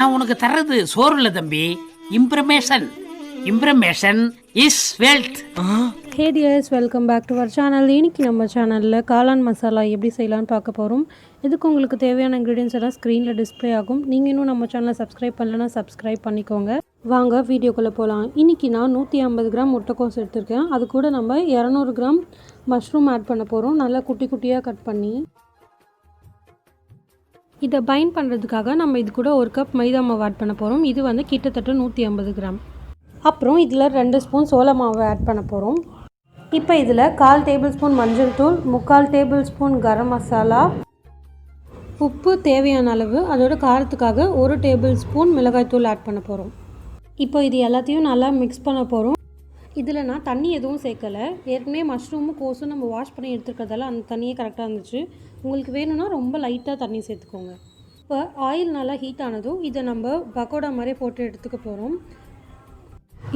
நான் உனக்கு தர்றது சோறு இல்லை தம்பி, information. Information is wealth. Hey dears, welcome back to our channel. இன்றைக்கி நம்ம சேனலில் காளான் மசாலா எப்படி செய்யலான்னு பார்க்க போகிறோம். இதுக்கு உங்களுக்கு தேவையான இன்க்ரீடியன்ஸ் எல்லாம் ஸ்க்ரீனில் டிஸ்பிளே ஆகும். நீங்கள் இன்னும் நம்ம சேனலை சப்ஸ்கிரைப் பண்ணலன்னா சப்ஸ்கிரைப் பண்ணிக்கோங்க. வாங்க வீடியோக்குள்ளே போகலாம். இன்றைக்கி நான் 150 கிராம் முட்டைக்கோஸ் எடுத்திருக்கேன். அது கூட நம்ம 200 கிராம் மஷ்ரூம் ஆட் பண்ண போகிறோம். நல்லா குட்டி குட்டியாக கட் பண்ணி இதை பைண்ட் பண்ணுறதுக்காக நம்ம இது கூட 1 கப் மைதா மாவு ஆட் பண்ண போகிறோம். இது வந்து கிட்டத்தட்ட 150 கிராம். அப்புறம் இதில் 2 ஸ்பூன் சோள மாவு ஆட் பண்ண போகிறோம். இப்போ இதில் 1/4 டேபிள் ஸ்பூன் மஞ்சள் தூள், 3/4 டேபிள் ஸ்பூன் கரம் மசாலா, உப்பு தேவையான அளவு, அதோட காரத்துக்காக 1 டேபிள் ஸ்பூன் மிளகாய் தூள் ஆட் பண்ண போகிறோம். இப்போ இது எல்லாத்தையும் நல்லா மிக்ஸ் பண்ண போகிறோம். இதில் நான் தண்ணி எதுவும் சேர்க்கலை. ஏற்கனவே மஷ்ரூமும் கோஸும் நம்ம வாஷ் பண்ணி எடுத்துருக்கிறதால அந்த தண்ணியே கரெக்டாக இருந்துச்சு. உங்களுக்கு வேணும்னா ரொம்ப லைட்டாக தண்ணி சேர்த்துக்கோங்க. இப்போ ஆயில் நல்லா ஹீட் ஆனதும் இதை நம்ம பக்கோடா மாதிரி போட்டு எடுத்துக்க போகிறோம்.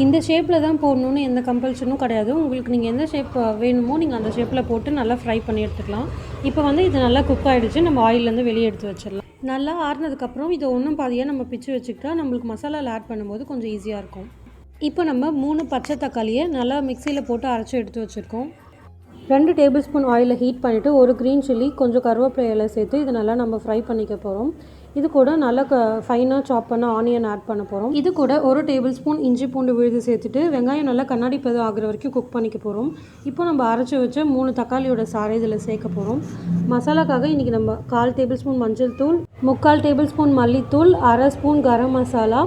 இந்த ஷேப்பில் தான் போடணுன்னு எந்த கம்பல்ஷனும் கிடையாது. உங்களுக்கு நீங்கள் எந்த ஷேப் வேணுமோ நீங்கள் அந்த ஷேப்பில் போட்டு நல்லா ஃப்ரை பண்ணி எடுத்துக்கலாம். இப்போ வந்து இது நல்லா குக் ஆகிடுச்சு. நம்ம ஆயிலேருந்து வெளியே எடுத்து வச்சிடலாம். நல்லா ஆறுனதுக்கப்புறம் இதை ஒன்றும் பாதியாக நம்ம பிச்சு வச்சுக்கிட்டா நம்மளுக்கு மசாலாவில் ஆட் பண்ணும்போது கொஞ்சம் ஈஸியாக இருக்கும். இப்போ நம்ம 3 பச்சை தக்காளியை நல்லா மிக்சியில் போட்டு அரைச்சி எடுத்து வச்சுருக்கோம். 2 டேபிள் ஸ்பூன் ஆயிலை ஹீட் பண்ணிவிட்டு 1 க்ரீன் சில்லி, கொஞ்சம் கருவேப்பிலை இலை சேர்த்து இது நல்லா நம்ம ஃப்ரை பண்ணிக்க போகிறோம். இது கூட நல்லா ஃபைனாக சாப் பண்ண ஆனியன் ஆட் பண்ண போகிறோம். இது கூட 1 டேபிள் ஸ்பூன் இஞ்சி பூண்டு விழுது சேர்த்துட்டு வெங்காயம் நல்லா கண்ணாடி பதம் ஆகிற வரைக்கும் குக் பண்ணிக்க போகிறோம். இப்போ நம்ம அரைச்சி வச்ச 3 தக்காளியோட சாறை இதில் சேர்க்க போகிறோம். மசாலாக்காக இன்றைக்கி நம்ம 1/4 டேபிள் ஸ்பூன் மஞ்சள் தூள், 3/4 டேபிள் ஸ்பூன் மல்லித்தூள், 1/2 spoon garam masala,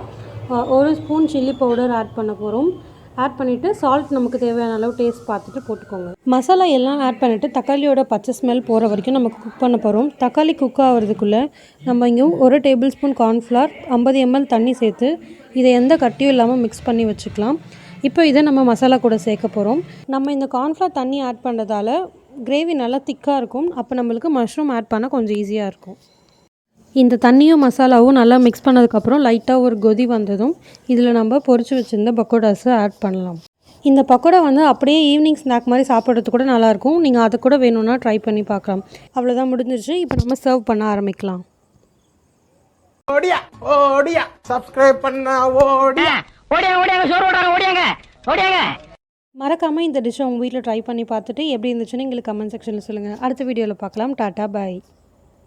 1 spoon chilli powder add பண்ண போகிறோம். ஆட் பண்ணிவிட்டு சால்ட் நமக்கு தேவையான அளவு டேஸ்ட் பார்த்துட்டு போட்டுக்கோங்க. மசாலா எல்லாம் ஆட் பண்ணிவிட்டு தக்காளியோட பச்சை ஸ்மெல் போகிற வரைக்கும் நம்ம குக் பண்ண போகிறோம். தக்காளி குக் ஆகிறதுக்குள்ளே நம்ம இங்கே 1 டேபிள் ஸ்பூன் கார்ன்ஃப்ளவர், 50 ml தண்ணி சேர்த்து இதை எந்த கட்டியும் இல்லாமல் மிக்ஸ் பண்ணி வச்சுக்கலாம். இப்போ இதை நம்ம மசாலா கூட சேர்க்க போகிறோம். நம்ம இந்த கார்ன்ஃப்ளவர் தண்ணி ஆட் பண்ணுறதால கிரேவி நல்லா திக்காக இருக்கும். அப்போ நம்மளுக்கு மஷ்ரூம் ஆட் பண்ண கொஞ்சம் ஈஸியாக இருக்கும். இந்த தண்ணியும் மசாலாவும் நல்லா மிக்ஸ் பண்ணதுக்கப்புறம் லைட்டாக ஒரு கொதி வந்ததும் இதில் நம்ம பொரிச்சு வச்சுருந்த பக்கோடாஸை ஆட் பண்ணலாம். இந்த பக்கோடா வந்து அப்படியே ஈவினிங் ஸ்நாக் மாதிரி சாப்பிட்றது கூட நல்லாயிருக்கும். நீங்கள் அதை கூட வேணும்னா ட்ரை பண்ணி பார்க்கலாம். அவ்வளோதான், முடிஞ்சிருச்சு. இப்போ நம்ம சர்வ் பண்ண ஆரம்பிக்கலாம். மறக்காமல் இந்த டிஷ்ஷை உங்கள் வீட்டில் ட்ரை பண்ணி பார்த்துட்டு எப்படி இருந்துச்சுன்னு எங்களுக்கு கமெண்ட் செக்ஷனில் சொல்லுங்கள். அடுத்த வீடியோவில் பார்க்கலாம். டாட்டா, பாய்.